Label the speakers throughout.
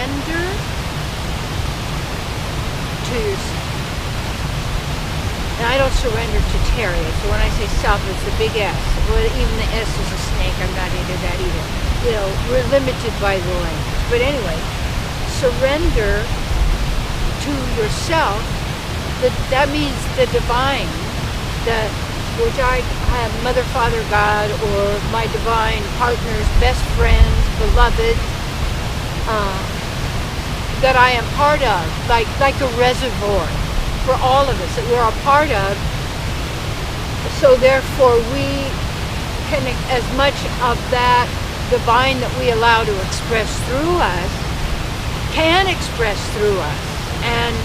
Speaker 1: surrender to yourself. And I don't surrender to Terry. So when I say self, it's a big S. Well, even the S is a snake. I'm not into that either. You know, we're limited by the language. But anyway, surrender to yourself. That means the divine, which I have Mother, Father, God, or my divine partners, best friends, beloved, that I am part of, like a reservoir for all of us that we're a part of. So therefore we can, as much of that divine that we allow to express through us, can express through us. And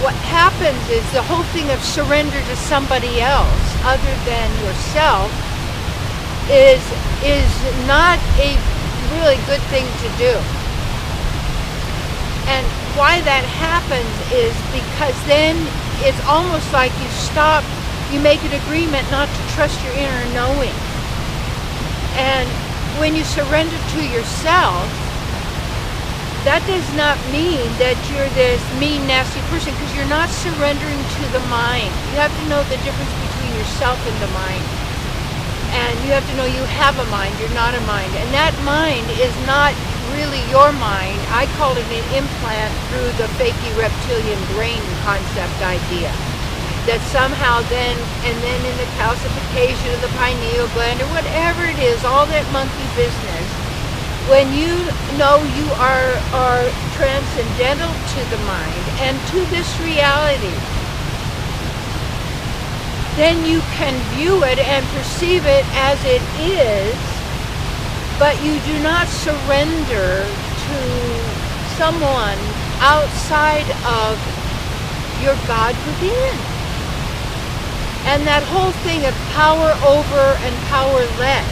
Speaker 1: what happens is the whole thing of surrender to somebody else other than yourself is not a really good thing to do. And why that happens is because then it's almost like you make an agreement not to trust your inner knowing. And when you surrender to yourself, that does not mean that you're this mean, nasty person, because you're not surrendering to the mind. You have to know the difference between yourself and the mind. And you have to know you have a mind, you're not a mind. And that mind is not really your mind. I call it an implant through the fakey reptilian brain concept idea. That somehow then in the calcification of the pineal gland or whatever it is, all that monkey business, when you know you are transcendental to the mind and to this reality, then you can view it and perceive it as it is, but you do not surrender to someone outside of your God within. And that whole thing of power over and powerless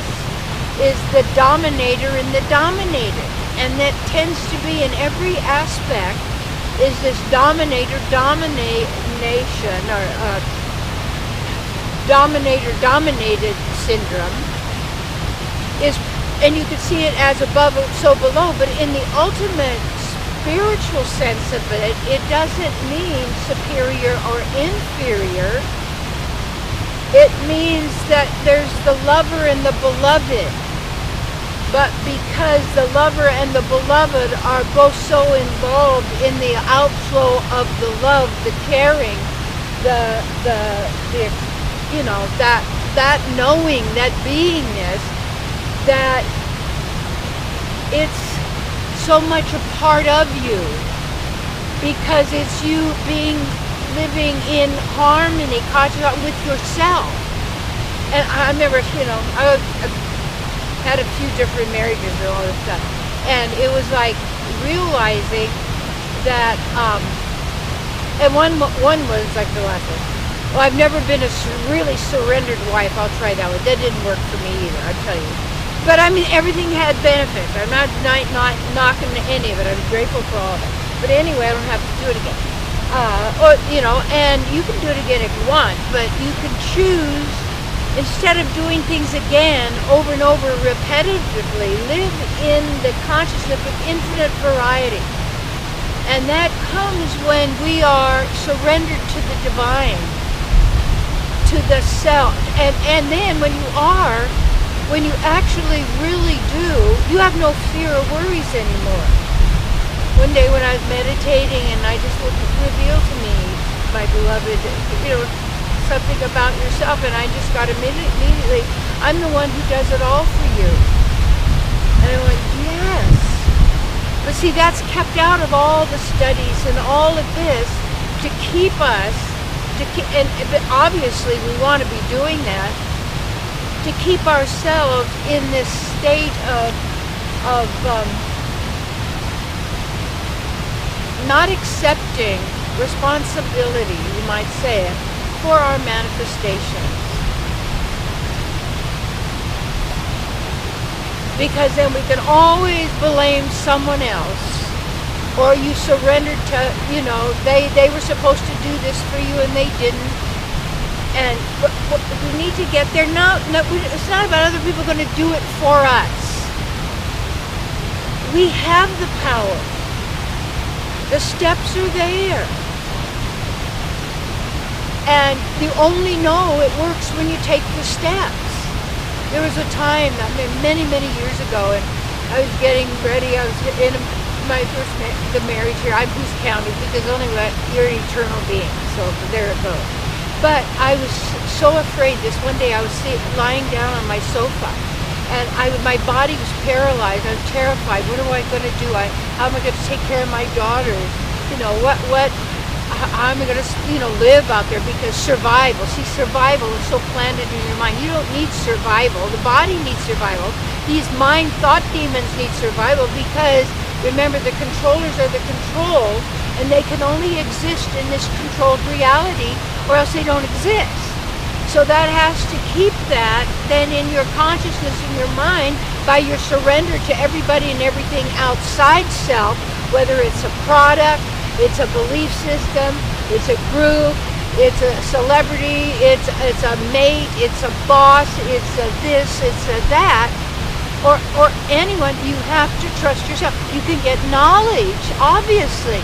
Speaker 1: is the dominator and the dominated. And that tends to be in every aspect is this dominator-domination or dominator-dominated syndrome is, and you can see it as above so below, but in the ultimate spiritual sense of it, it doesn't mean superior or inferior. It means that there's the lover and the beloved. But because the lover and the beloved are both so involved in the outflow of the love, the caring, the you know, that knowing, that beingness, that it's so much a part of you, because it's you living in harmony, conscious with yourself. And I remember, you know, I had a few different marriages and all this stuff, and it was like realizing that, and one was like the last one. Well, I've never been a really surrendered wife. I'll try that one. That didn't work for me either, I'll tell you. But I mean, everything had benefits. I'm not knocking any of it. I'm grateful for all of it. But anyway, I don't have to do it again. Or you know, and you can do it again if you want, but you can choose. Instead of doing things again over and over repetitively, live in the consciousness of infinite variety. And that comes when we are surrendered to the divine, to the self. And then when you actually really do, you have no fear or worries anymore. One day when I was meditating and I just revealed to me, my beloved, you know, something about yourself, and I just got immediately, I'm the one who does it all for you. And I went, yes. But see, that's kept out of all the studies and all of this to keep us, but obviously we want to be doing that, to keep ourselves in this state of not accepting responsibility, you might say it, for our manifestations. Because then we can always blame someone else, or you surrendered to, you know, they were supposed to do this for you and they didn't. And we need to get there. No, it's not about other people going to do it for us. We have the power. The steps are there. And you only know it works when you take the steps. There was a time, many, many years ago, and I was getting ready. I was in my first the marriage here. I'm who's counting because only you're an eternal being. So there it goes. But I was so afraid. This one day I was lying down on my sofa, and my body was paralyzed. I was terrified. What am I going to do? How am I going to take care of my daughters? You know how am I going to live out there? Because survival. See, survival is so planted in your mind. You don't need survival. The body needs survival. These mind thought demons need survival because remember, the controllers are the controlled, and they can only exist in this controlled reality, or else they don't exist. So that has to keep that then in your consciousness, in your mind, by your surrender to everybody and everything outside self, whether it's a product, it's a belief system, it's a group, it's a celebrity, it's a mate, it's a boss, it's a this, it's a that, or anyone. You have to trust yourself. You can get knowledge, obviously,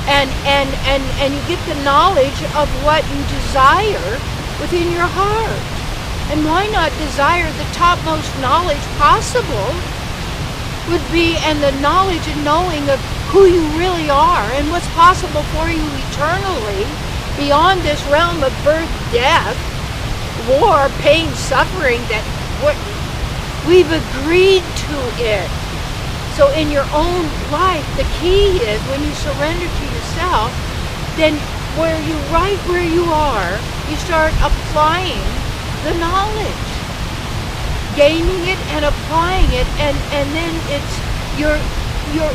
Speaker 1: and you get the knowledge of what you desire within your heart. And why not desire the topmost knowledge possible would be, and the knowledge and knowing of who you really are and what's possible for you eternally beyond this realm of birth, death, war, pain, suffering, that we've agreed to it. So in your own life, the key is when you surrender to yourself, then right where you are, you start applying the knowledge, gaining it and applying it, and then you're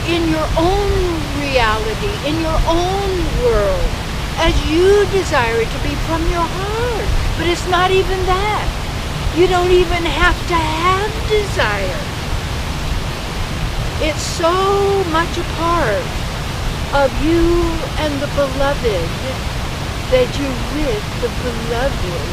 Speaker 1: in your own reality, in your own world, as you desire it to be from your heart. But it's not even that. You don't even have to have desire. It's so much a part of you and the beloved that you're with the beloved.